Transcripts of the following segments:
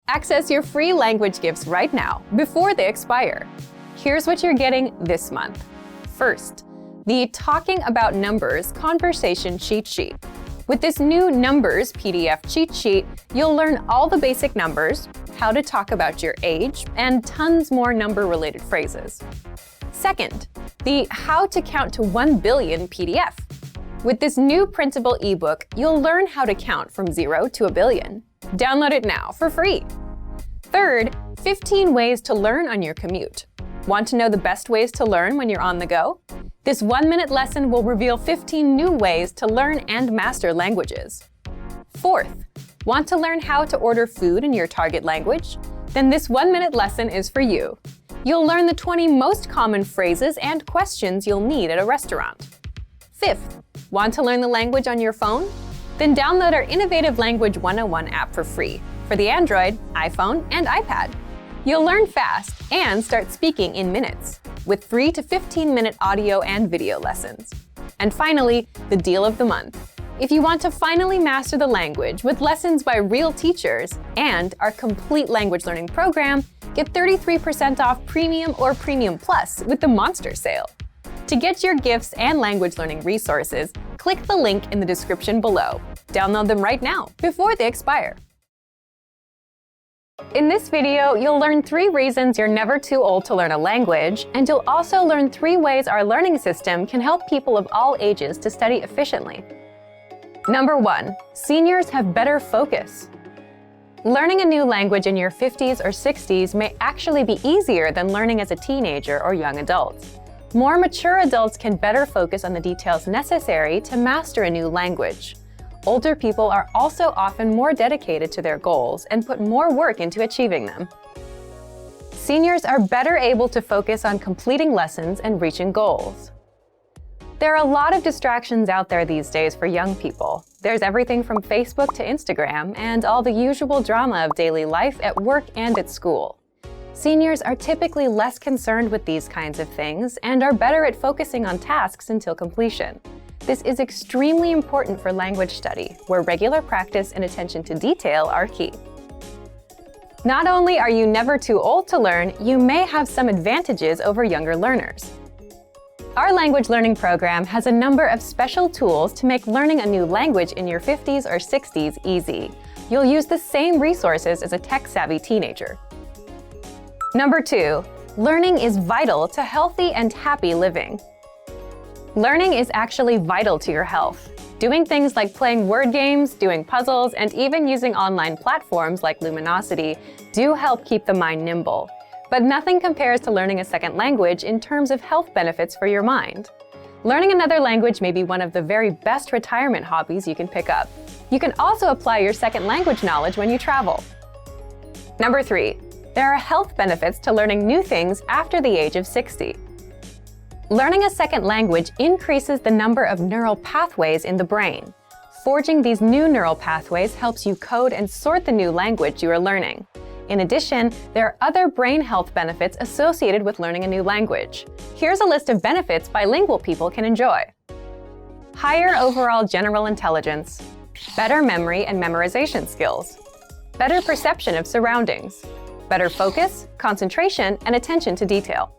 Access your free language gifts right now, before they expire. Here's what you're getting this month. First, the Talking About Numbers Conversation Cheat Sheet. With this new Numbers PDF cheat sheet, you'll learn all the basic numbers, how to talk about your age, and tons more number-related phrases. Second, the How to Count to 1 Billion PDF. With this new printable ebook, you'll learn how to count from 0 to a billion. Download it now for free. Third, 15 ways to learn on your commute. Want to know the best ways to learn when you're on the go? This 1-minute lesson will reveal 15 new ways to learn and master languages. Fourth, want to learn how to order food in your target language? Then this 1-minute lesson is for you. You'll learn the 20 most common phrases and questions you'll need at a restaurant. Fifth, want to learn the language on your phone? Then download our Innovative Language 101 app for free for the Android, iPhone, and iPad. You'll learn fast and start speaking in minutes with 3 to 15-minute audio and video lessons. And finally, the deal of the month. If you want to finally master the language with lessons by real teachers and our complete language learning program, get 33% off Premium or Premium Plus with the Monster Sale. To get your gifts and language learning resources, click the link in the description below. Download them right now, before they expire. In this video, you'll learn 3 reasons you're never too old to learn a language, and you'll also learn 3 ways our learning system can help people of all ages to study efficiently. Number 1, seniors have better focus. Learning a new language in your 50s or 60s may actually be easier than learning as a teenager or young adult. More mature adults can better focus on the details necessary to master a new language. Older people are also often more dedicated to their goals and put more work into achieving them. Seniors are better able to focus on completing lessons and reaching goals. There are a lot of distractions out there these days for young people. There's everything from Facebook to Instagram and all the usual drama of daily life at work and at school. Seniors are typically less concerned with these kinds of things and are better at focusing on tasks until completion. This is extremely important for language study, where regular practice and attention to detail are key. Not only are you never too old to learn, you may have some advantages over younger learners. Our language learning program has a number of special tools to make learning a new language in your 50s or 60s easy. You'll use the same resources as a tech-savvy teenager. Number 2, learning is vital to healthy and happy living. Learning is actually vital to your health. Doing things like playing word games, doing puzzles, and even using online platforms like Luminosity do help keep the mind nimble. But nothing compares to learning a second language in terms of health benefits for your mind. Learning another language may be one of the very best retirement hobbies you can pick up. You can also apply your second language knowledge when you travel. Number 3, there are health benefits to learning new things after the age of 60. Learning a second language increases the number of neural pathways in the brain. Forging these new neural pathways helps you code and sort the new language you are learning. In addition, there are other brain health benefits associated with learning a new language. Here's a list of benefits bilingual people can enjoy. Higher overall general intelligence, better memory and memorization skills, better perception of surroundings, better focus, concentration, and attention to detail.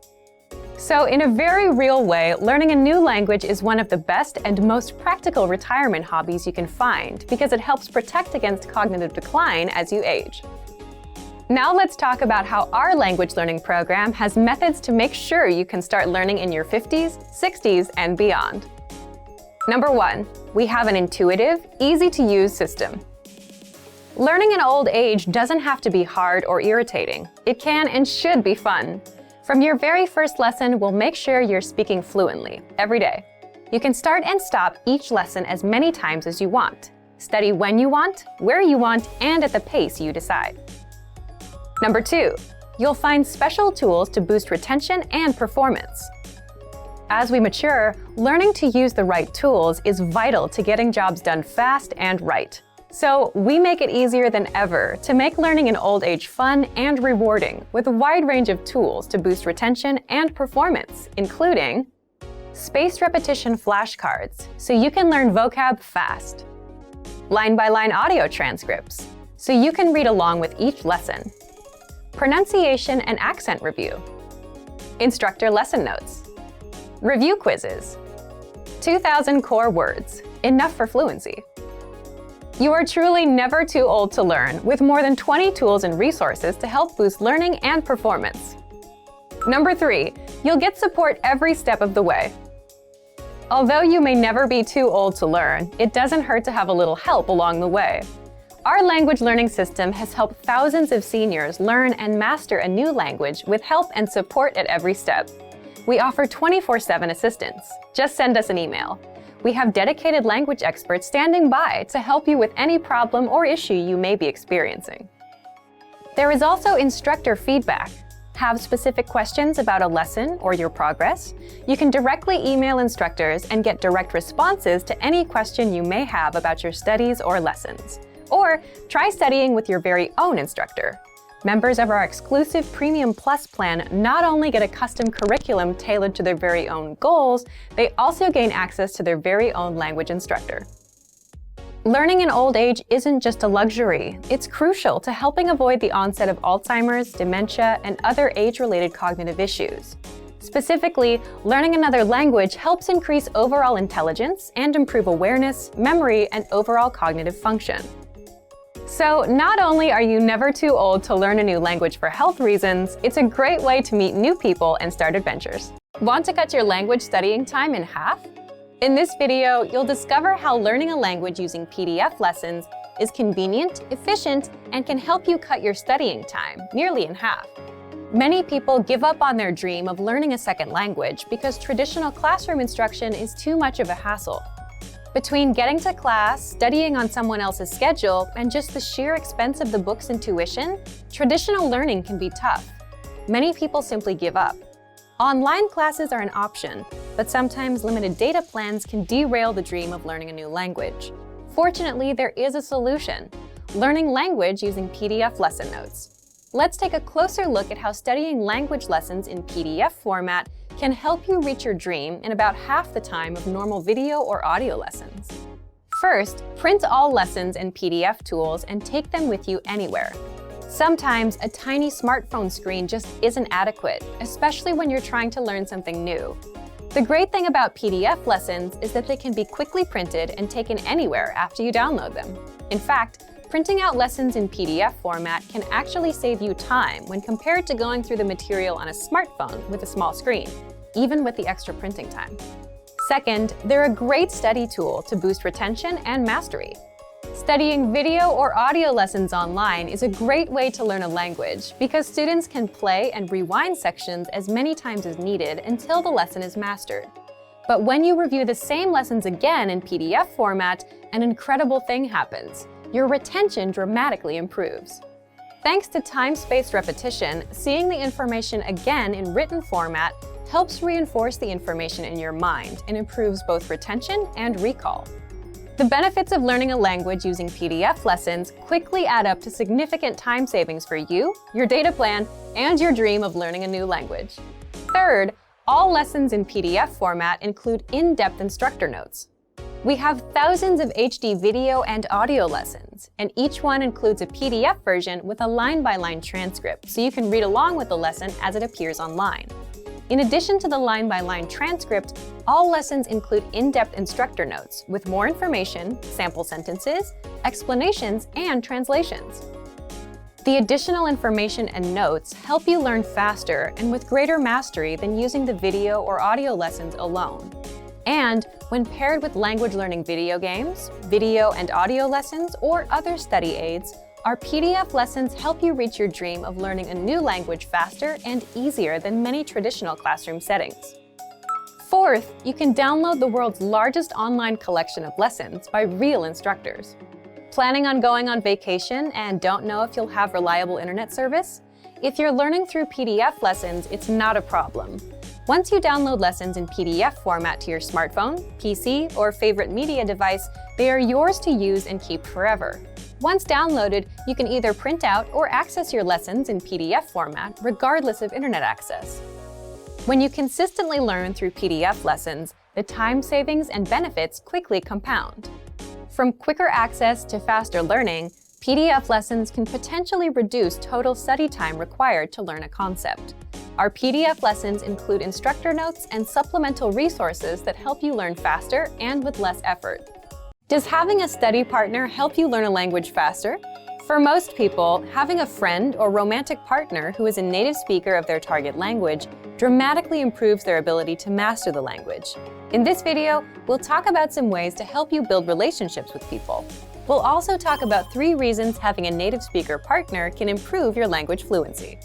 So in a very real way, learning a new language is one of the best and most practical retirement hobbies you can find because it helps protect against cognitive decline as you age. Now let's talk about how our language learning program has methods to make sure you can start learning in your 50s, 60s, and beyond. Number 1, we have an intuitive, easy-to-use system. Learning in old age doesn't have to be hard or irritating. It can and should be fun. From your very first lesson, we'll make sure you're speaking fluently every day. You can start and stop each lesson as many times as you want. Study when you want, where you want, and at the pace you decide. Number 2, you'll find special tools to boost retention and performance. As we mature, learning to use the right tools is vital to getting jobs done fast and right. So we make it easier than ever to make learning in old age fun and rewarding with a wide range of tools to boost retention and performance, including spaced repetition flashcards, so you can learn vocab fast, line-by-line audio transcripts, so you can read along with each lesson. Pronunciation and accent review. Instructor lesson notes. Review quizzes. 2,000 core words, enough for fluency. You are truly never too old to learn, with more than 20 tools and resources to help boost learning and performance. Number 3, you'll get support every step of the way. Although you may never be too old to learn, it doesn't hurt to have a little help along the way. Our language learning system has helped thousands of seniors learn and master a new language with help and support at every step. We offer 24/7 assistance. Just send us an email. We have dedicated language experts standing by to help you with any problem or issue you may be experiencing. There is also instructor feedback. Have specific questions about a lesson or your progress? You can directly email instructors and get direct responses to any question you may have about your studies or lessons. Or try studying with your very own instructor. Members of our exclusive Premium Plus plan not only get a custom curriculum tailored to their very own goals, they also gain access to their very own language instructor. Learning in old age isn't just a luxury. It's crucial to helping avoid the onset of Alzheimer's, dementia, and other age-related cognitive issues. Specifically, learning another language helps increase overall intelligence and improve awareness, memory, and overall cognitive function. So not only are you never too old to learn a new language for health reasons, it's a great way to meet new people and start adventures. Want to cut your language studying time in half? In this video, you'll discover how learning a language using PDF lessons is convenient, efficient, and can help you cut your studying time nearly in half. Many people give up on their dream of learning a second language because traditional classroom instruction is too much of a hassle. Between getting to class, studying on someone else's schedule, and just the sheer expense of the books and tuition, traditional learning can be tough. Many people simply give up. Online classes are an option, but sometimes limited data plans can derail the dream of learning a new language. Fortunately, there is a solution: learning language using PDF lesson notes. Let's take a closer look at how studying language lessons in PDF format can help you reach your dream in about half the time of normal video or audio lessons. First, print all lessons and PDF tools and take them with you anywhere. Sometimes a tiny smartphone screen just isn't adequate, especially when you're trying to learn something new. The great thing about PDF lessons is that they can be quickly printed and taken anywhere after you download them. In fact, printing out lessons in PDF format can actually save you time when compared to going through the material on a smartphone with a small screen, even with the extra printing time. Second, they're a great study tool to boost retention and mastery. Studying video or audio lessons online is a great way to learn a language because students can play and rewind sections as many times as needed until the lesson is mastered. But when you review the same lessons again in PDF format, an incredible thing happens. Your retention dramatically improves. Thanks to time-spaced repetition, seeing the information again in written format helps reinforce the information in your mind and improves both retention and recall. The benefits of learning a language using PDF lessons quickly add up to significant time savings for you, your data plan, and your dream of learning a new language. Third, all lessons in PDF format include in-depth instructor notes. We have thousands of HD video and audio lessons, and each one includes a PDF version with a line-by-line transcript, so you can read along with the lesson as it appears online. In addition to the line-by-line transcript, all lessons include in-depth instructor notes with more information, sample sentences, explanations, and translations. The additional information and notes help you learn faster and with greater mastery than using the video or audio lessons alone. And when paired with language learning video games, video and audio lessons, or other study aids, our PDF lessons help you reach your dream of learning a new language faster and easier than many traditional classroom settings. Fourth, you can download the world's largest online collection of lessons by real instructors. Planning on going on vacation and don't know if you'll have reliable internet service? If you're learning through PDF lessons, it's not a problem. Once you download lessons in PDF format to your smartphone, PC, or favorite media device, they are yours to use and keep forever. Once downloaded, you can either print out or access your lessons in PDF format regardless of internet access. When you consistently learn through PDF lessons, the time savings and benefits quickly compound. From quicker access to faster learning, PDF lessons can potentially reduce total study time required to learn a concept. Our PDF lessons include instructor notes and supplemental resources that help you learn faster and with less effort. Does having a study partner help you learn a language faster? For most people, having a friend or romantic partner who is a native speaker of their target language dramatically improves their ability to master the language. In this video, we'll talk about some ways to help you build relationships with people. We'll also talk about 3 reasons having a native speaker partner can improve your language fluency.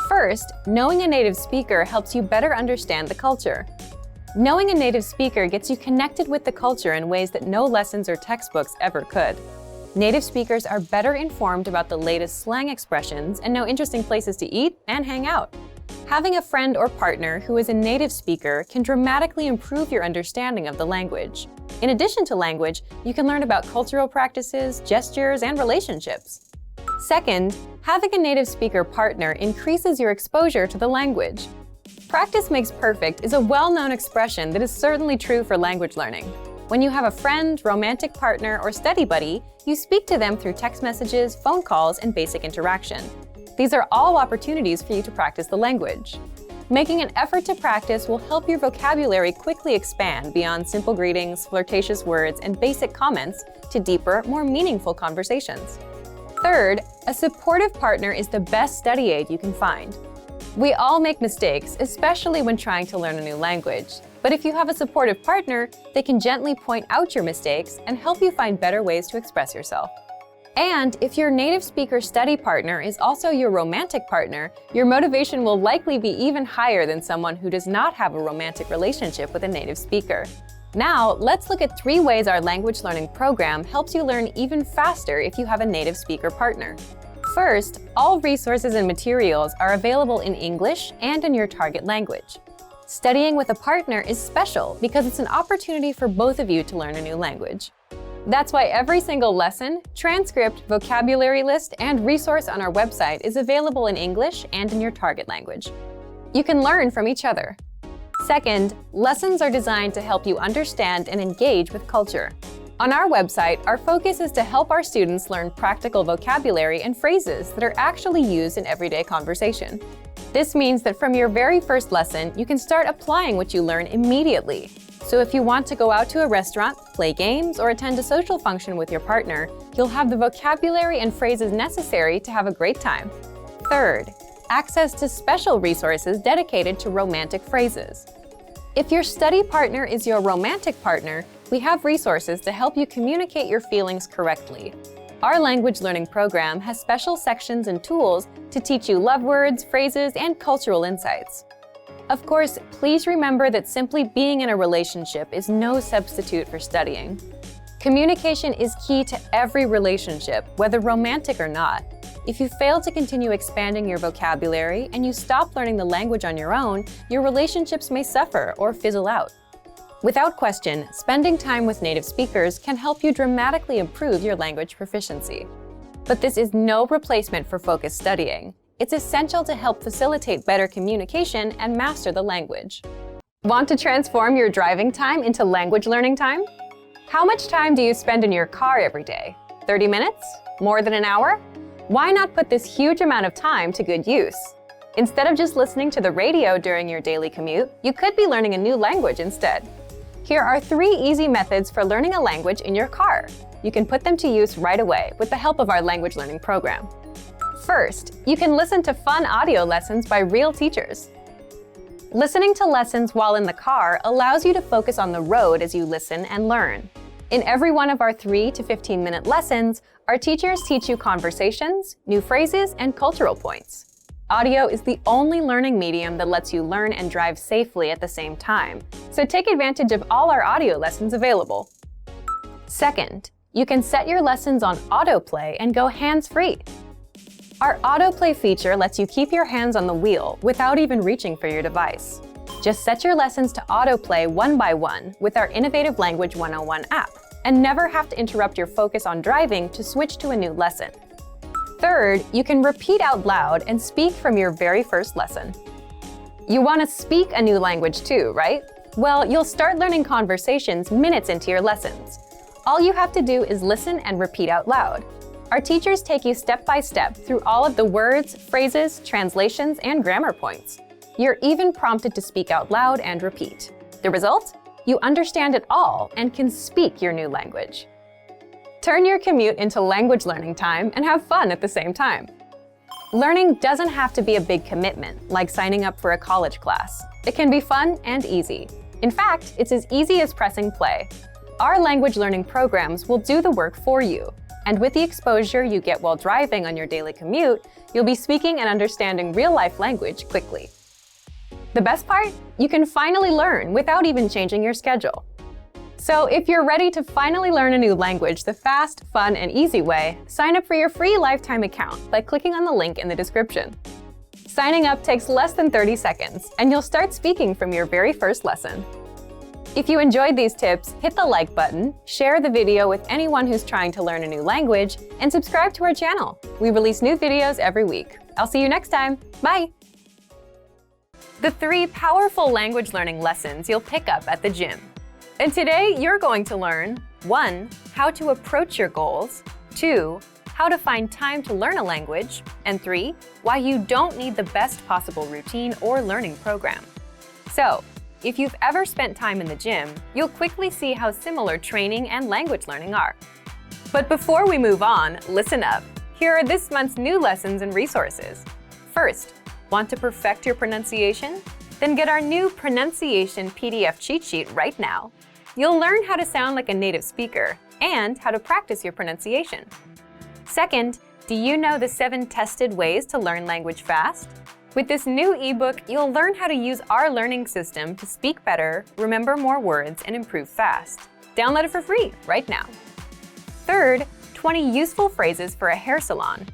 First, knowing a native speaker helps you better understand the culture. Knowing a native speaker gets you connected with the culture in ways that no lessons or textbooks ever could. Native speakers are better informed about the latest slang expressions and know interesting places to eat and hang out. Having a friend or partner who is a native speaker can dramatically improve your understanding of the language. In addition to language, you can learn about cultural practices, gestures, and relationships. Second, having a native speaker partner increases your exposure to the language. Practice makes perfect is a well-known expression that is certainly true for language learning. When you have a friend, romantic partner, or study buddy, you speak to them through text messages, phone calls, and basic interaction. These are all opportunities for you to practice the language. Making an effort to practice will help your vocabulary quickly expand beyond simple greetings, flirtatious words, and basic comments to deeper, more meaningful conversations. Third, a supportive partner is the best study aid you can find. We all make mistakes, especially when trying to learn a new language. But if you have a supportive partner, they can gently point out your mistakes and help you find better ways to express yourself. And if your native speaker study partner is also your romantic partner, your motivation will likely be even higher than someone who does not have a romantic relationship with a native speaker. Now, let's look at 3 ways our language learning program helps you learn even faster if you have a native speaker partner. First, all resources and materials are available in English and in your target language. Studying with a partner is special because it's an opportunity for both of you to learn a new language. That's why every single lesson, transcript, vocabulary list, and resource on our website is available in English and in your target language. You can learn from each other. Second, lessons are designed to help you understand and engage with culture. On our website, our focus is to help our students learn practical vocabulary and phrases that are actually used in everyday conversation. This means that from your very first lesson, you can start applying what you learn immediately. So if you want to go out to a restaurant, play games, or attend a social function with your partner, you'll have the vocabulary and phrases necessary to have a great time. Third, access to special resources dedicated to romantic phrases. If your study partner is your romantic partner, we have resources to help you communicate your feelings correctly. Our language learning program has special sections and tools to teach you love words, phrases, and cultural insights. Of course, please remember that simply being in a relationship is no substitute for studying. Communication is key to every relationship, whether romantic or not. If you fail to continue expanding your vocabulary and you stop learning the language on your own, your relationships may suffer or fizzle out. Without question, spending time with native speakers can help you dramatically improve your language proficiency. But this is no replacement for focused studying. It's essential to help facilitate better communication and master the language. Want to transform your driving time into language learning time? How much time do you spend in your car every day? 30 minutes? More than an hour? Why not put this huge amount of time to good use? Instead of just listening to the radio during your daily commute, you could be learning a new language instead. Here are 3 easy methods for learning a language in your car. You can put them to use right away with the help of our language learning program. First, you can listen to fun audio lessons by real teachers. Listening to lessons while in the car allows you to focus on the road as you listen and learn. In every one of our 3 to 15-minute lessons, our teachers teach you conversations, new phrases, and cultural points. Audio is the only learning medium that lets you learn and drive safely at the same time, so take advantage of all our audio lessons available. Second, you can set your lessons on Autoplay and go hands-free. Our Autoplay feature lets you keep your hands on the wheel without even reaching for your device. Just set your lessons to Autoplay one by one with our Innovative Language 101 app, and never have to interrupt your focus on driving to switch to a new lesson. Third, you can repeat out loud and speak from your very first lesson. You want to speak a new language too, right? Well, you'll start learning conversations minutes into your lessons. All you have to do is listen and repeat out loud. Our teachers take you step by step through all of the words, phrases, translations, and grammar points. You're even prompted to speak out loud and repeat. The result? You understand it all and can speak your new language. Turn your commute into language learning time and have fun at the same time. Learning doesn't have to be a big commitment, like signing up for a college class. It can be fun and easy. In fact, it's as easy as pressing play. Our language learning programs will do the work for you. And with the exposure you get while driving on your daily commute, you'll be speaking and understanding real-life language quickly. The best part? You can finally learn without even changing your schedule. So if you're ready to finally learn a new language the fast, fun, and easy way, sign up for your free lifetime account by clicking on the link in the description. Signing up takes less than 30 seconds, and you'll start speaking from your very first lesson. If you enjoyed these tips, hit the like button, share the video with anyone who's trying to learn a new language, and subscribe to our channel. We release new videos every week. I'll see you next time. Bye! The 3 powerful language learning lessons you'll pick up at the gym. And today, you're going to learn 1. How to approach your goals, 2. How to find time to learn a language, and 3. Why you don't need the best possible routine or learning program. So, if you've ever spent time in the gym, you'll quickly see how similar training and language learning are. But before we move on, listen up. Here are this month's new lessons and resources. First, want to perfect your pronunciation? Then get our new pronunciation PDF cheat sheet right now. You'll learn how to sound like a native speaker and how to practice your pronunciation. Second, do you know the 7 tested ways to learn language fast? With this new ebook, you'll learn how to use our learning system to speak better, remember more words, and improve fast. Download it for free right now. Third, 20 useful phrases for a hair salon.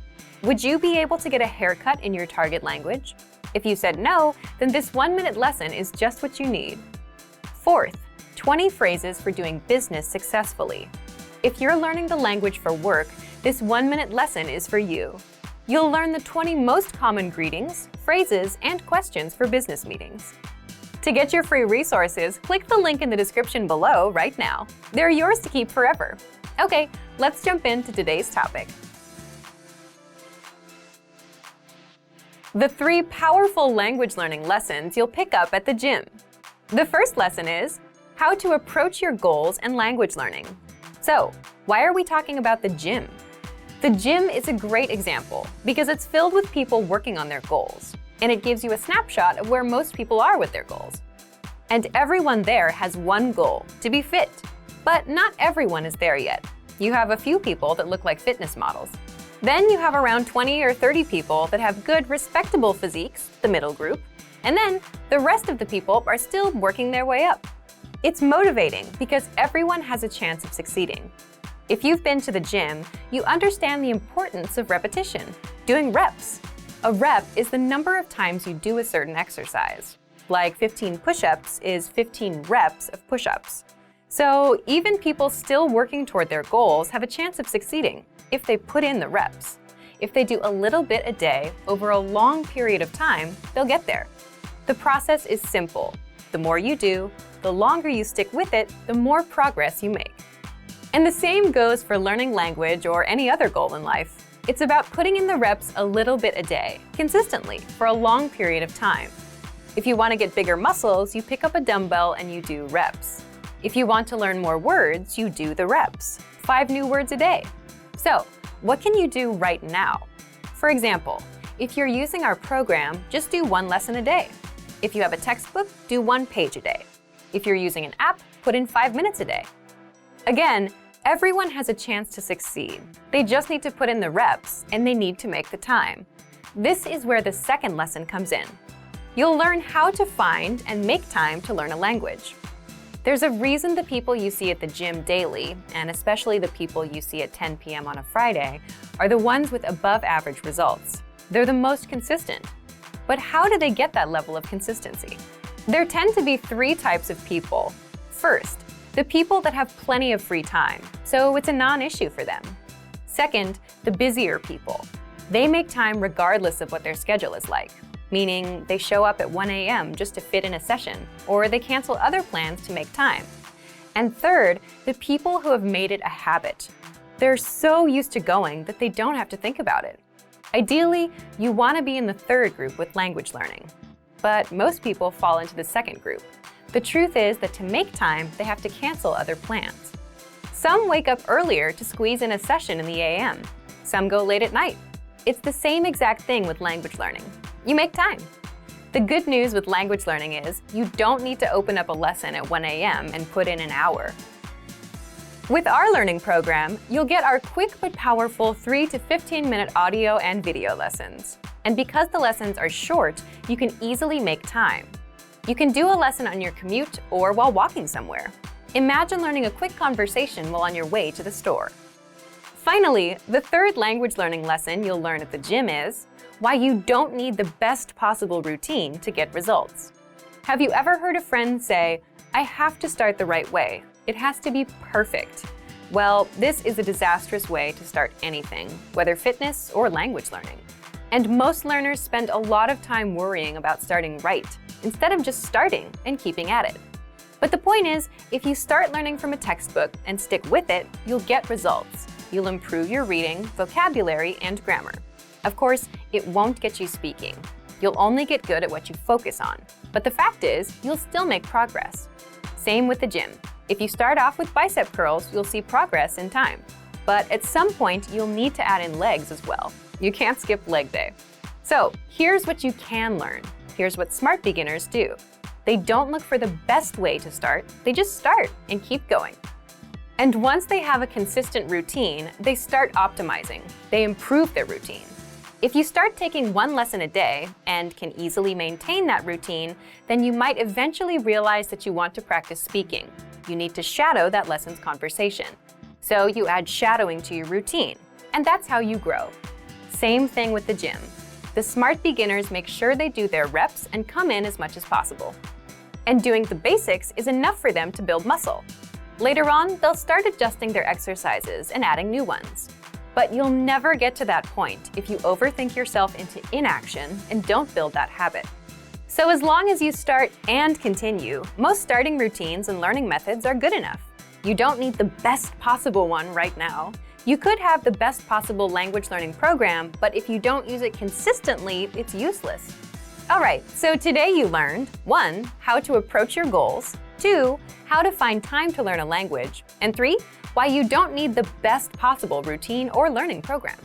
Would you be able to get a haircut in your target language? If you said no, then this 1-minute lesson is just what you need. Fourth, 20 phrases for doing business successfully. If you're learning the language for work, this 1-minute lesson is for you. You'll learn the 20 most common greetings, phrases, and questions for business meetings. To get your free resources, click the link in the description below right now. They're yours to keep forever. Okay, let's jump into today's topic. The 3 powerful language learning lessons you'll pick up at the gym. The first lesson is how to approach your goals and language learning. So, why are we talking about the gym? The gym is a great example because it's filled with people working on their goals, and it gives you a snapshot of where most people are with their goals. And everyone there has one goal, to be fit. But not everyone is there yet. You have a few people that look like fitness models. Then you have around 20 or 30 people that have good, respectable physiques, the middle group. And then the rest of the people are still working their way up. It's motivating because everyone has a chance of succeeding. If you've been to the gym, you understand the importance of repetition, doing reps. A rep is the number of times you do a certain exercise. Like 15 push-ups is 15 reps of push-ups. So even people still working toward their goals have a chance of succeeding if they put in the reps. If they do a little bit a day over a long period of time, they'll get there. The process is simple. The more you do, the longer you stick with it, the more progress you make. And the same goes for learning language or any other goal in life. It's about putting in the reps a little bit a day, consistently, for a long period of time. If you want to get bigger muscles, you pick up a dumbbell and you do reps. If you want to learn more words, you do the reps, 5 new words a day. So, what can you do right now? For example, if you're using our program, just do 1 lesson a day. If you have a textbook, do 1 page a day. If you're using an app, put in 5 minutes a day. Again, everyone has a chance to succeed. They just need to put in the reps, and they need to make the time. This is where the second lesson comes in. You'll learn how to find and make time to learn a language. There's a reason the people you see at the gym daily, and especially the people you see at 10 p.m. on a Friday, are the ones with above-average results. They're the most consistent. But how do they get that level of consistency? There tend to be 3 types of people. First, the people that have plenty of free time, so it's a non-issue for them. Second, the busier people. They make time regardless of what their schedule is like, meaning they show up at 1 a.m. just to fit in a session, or they cancel other plans to make time. And third, the people who have made it a habit. They're so used to going that they don't have to think about it. Ideally, you want to be in the third group with language learning. But most people fall into the second group. The truth is that to make time, they have to cancel other plans. Some wake up earlier to squeeze in a session in the AM. Some go late at night. It's the same exact thing with language learning. You make time. The good news with language learning is you don't need to open up a lesson at 1 AM and put in an hour. With our learning program, you'll get our quick but powerful 3 to 15-minute audio and video lessons. And because the lessons are short, you can easily make time. You can do a lesson on your commute or while walking somewhere. Imagine learning a quick conversation while on your way to the store. Finally, the third language learning lesson you'll learn at the gym is why you don't need the best possible routine to get results. Have you ever heard a friend say, "I have to start the right way. It has to be perfect"? Well, this is a disastrous way to start anything, whether fitness or language learning. And most learners spend a lot of time worrying about starting right, instead of just starting and keeping at it. But the point is, if you start learning from a textbook and stick with it, you'll get results. You'll improve your reading, vocabulary, and grammar. Of course, it won't get you speaking. You'll only get good at what you focus on. But the fact is, you'll still make progress. Same with the gym. If you start off with bicep curls, you'll see progress in time. But at some point, you'll need to add in legs as well. You can't skip leg day. So here's what you can learn. Here's what smart beginners do. They don't look for the best way to start, they just start and keep going. And once they have a consistent routine, they start optimizing. They improve their routine. If you start taking one lesson a day and can easily maintain that routine, then you might eventually realize that you want to practice speaking. You need to shadow that lesson's conversation. So you add shadowing to your routine, and that's how you grow. Same thing with the gym. The smart beginners make sure they do their reps and come in as much as possible. And doing the basics is enough for them to build muscle. Later on, they'll start adjusting their exercises and adding new ones. But you'll never get to that point if you overthink yourself into inaction and don't build that habit. So as long as you start and continue, most starting routines and learning methods are good enough. You don't need the best possible one right now. You could have the best possible language learning program, but if you don't use it consistently, it's useless. All right, so today you learned 1. How to approach your goals, 2. How to find time to learn a language, and 3. Why you don't need the best possible routine or learning program.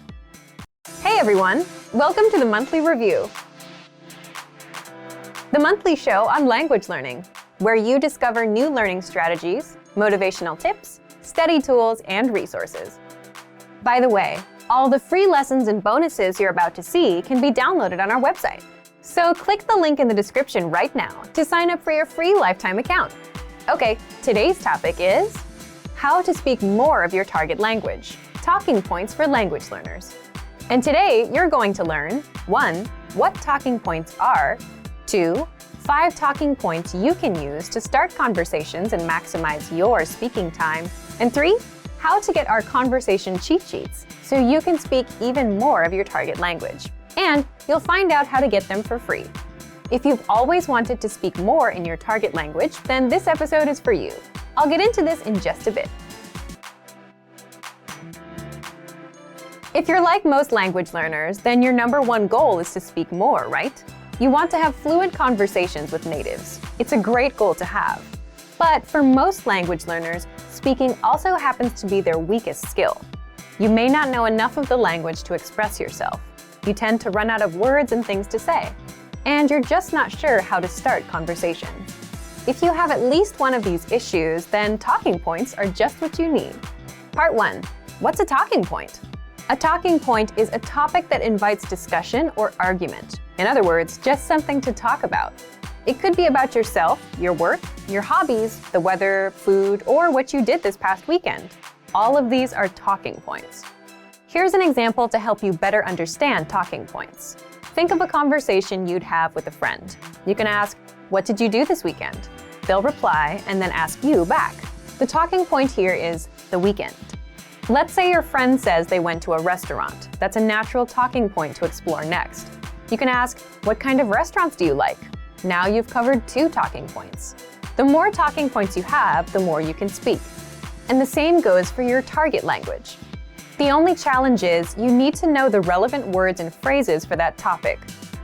Hey everyone, welcome to the Monthly Review, the monthly show on language learning, where you discover new learning strategies, motivational tips, study tools, and resources. By the way, all the free lessons and bonuses you're about to see can be downloaded on our website. So click the link in the description right now to sign up for your free lifetime account. Okay, today's topic is how to speak more of your target language, talking points for language learners. And today you're going to learn 1. What talking points are, 2. 5 talking points you can use to start conversations and maximize your speaking time, and 3. How to get our conversation cheat sheets so you can speak even more of your target language. And you'll find out how to get them for free. If you've always wanted to speak more in your target language, then this episode is for you. I'll get into this in just a bit. If you're like most language learners, then your #1 goal is to speak more, right? You want to have fluent conversations with natives. It's a great goal to have. But for most language learners, speaking also happens to be their weakest skill. You may not know enough of the language to express yourself. You tend to run out of words and things to say. And you're just not sure how to start conversation. If you have at least one of these issues, then talking points are just what you need. Part 1. What's a talking point? A talking point is a topic that invites discussion or argument. In other words, just something to talk about. It could be about yourself, your work, your hobbies, the weather, food, or what you did this past weekend. All of these are talking points. Here's an example to help you better understand talking points. Think of a conversation you'd have with a friend. You can ask, "What did you do this weekend?" They'll reply and then ask you back. The talking point here is the weekend. Let's say your friend says they went to a restaurant. That's a natural talking point to explore next. You can ask, "What kind of restaurants do you like?" Now you've covered 2 talking points. The more talking points you have, the more you can speak. And the same goes for your target language. The only challenge is you need to know the relevant words and phrases for that topic.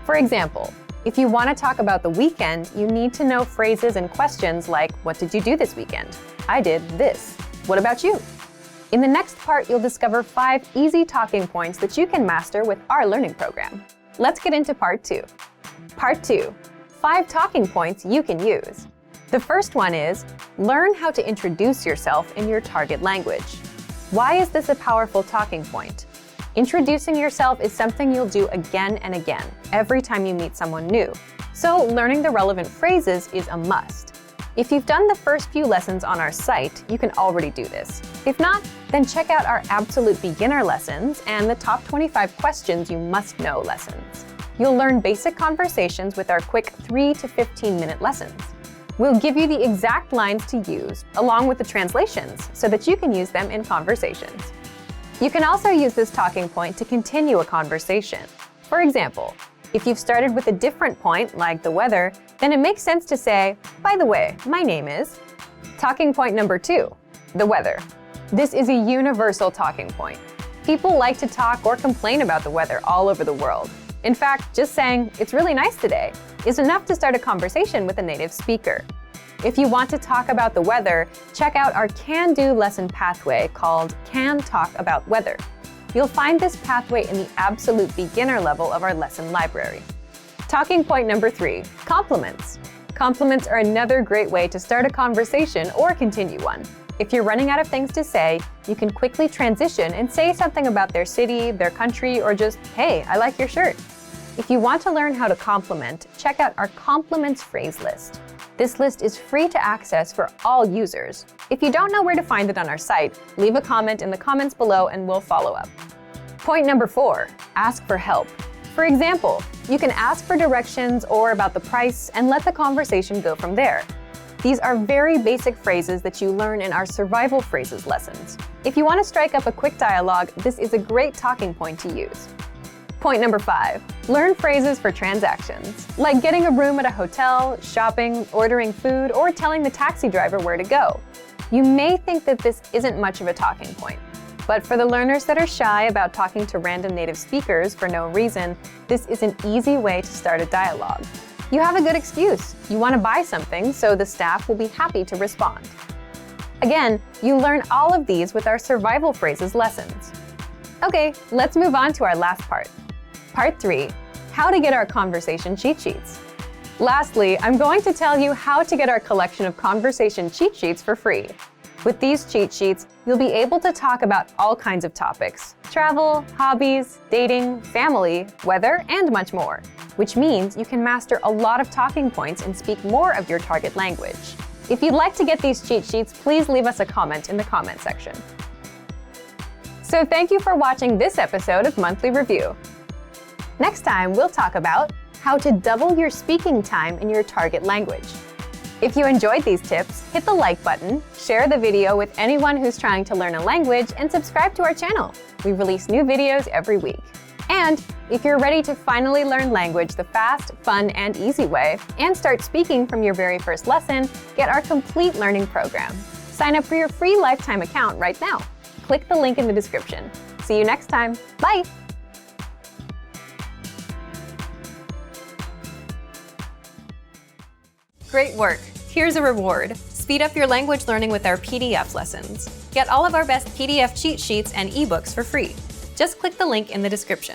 For example, if you want to talk about the weekend, you need to know phrases and questions like, "What did you do this weekend?" "I did this." "What about you?" In the next part, you'll discover 5 easy talking points that you can master with our learning program. Let's get into Part 2. Part 2. 5 talking points you can use. The first one is, learn how to introduce yourself in your target language. Why is this a powerful talking point? Introducing yourself is something you'll do again and again, every time you meet someone new. So learning the relevant phrases is a must. If you've done the first few lessons on our site, you can already do this. If not, then check out our Absolute Beginner lessons and the Top 25 Questions You Must Know lessons. You'll learn basic conversations with our quick 3 to 15-minute lessons. We'll give you the exact lines to use, along with the translations, so that you can use them in conversations. You can also use this talking point to continue a conversation. For example, if you've started with a different point, like the weather, then it makes sense to say, "By the way, my name is." Talking point number 2, the weather. This is a universal talking point. People like to talk or complain about the weather all over the world. In fact, just saying, "It's really nice today," is enough to start a conversation with a native speaker. If you want to talk about the weather, check out our can-do lesson pathway called Can Talk About Weather. You'll find this pathway in the absolute beginner level of our lesson library. Talking point number 3, compliments. Compliments are another great way to start a conversation or continue one. If you're running out of things to say, you can quickly transition and say something about their city, their country, or just, "Hey, I like your shirt." If you want to learn how to compliment, check out our compliments phrase list. This list is free to access for all users. If you don't know where to find it on our site, leave a comment in the comments below and we'll follow up. Point number 4, ask for help. For example, you can ask for directions or about the price and let the conversation go from there. These are very basic phrases that you learn in our survival phrases lessons. If you want to strike up a quick dialogue, this is a great talking point to use. Point number 5, learn phrases for transactions, like getting a room at a hotel, shopping, ordering food, or telling the taxi driver where to go. You may think that this isn't much of a talking point, but for the learners that are shy about talking to random native speakers for no reason, this is an easy way to start a dialogue. You have a good excuse. You want to buy something, so the staff will be happy to respond. Again, you learn all of these with our survival phrases lessons. Okay, let's move on to our last part. Part 3, how to get our conversation cheat sheets. Lastly, I'm going to tell you how to get our collection of conversation cheat sheets for free. With these cheat sheets, you'll be able to talk about all kinds of topics: travel, hobbies, dating, family, weather, and much more, which means you can master a lot of talking points and speak more of your target language. If you'd like to get these cheat sheets, please leave us a comment in the comment section. So thank you for watching this episode of Monthly Review. Next time, we'll talk about how to double your speaking time in your target language. If you enjoyed these tips, hit the like button, share the video with anyone who's trying to learn a language, and subscribe to our channel. We release new videos every week. And if you're ready to finally learn language the fast, fun, and easy way, and start speaking from your very first lesson, get our complete learning program. Sign up for your free lifetime account right now. Click the link in the description. See you next time. Bye! Great work! Here's a reward. Speed up your language learning with our PDF lessons. Get all of our best PDF cheat sheets and ebooks for free. Just click the link in the description.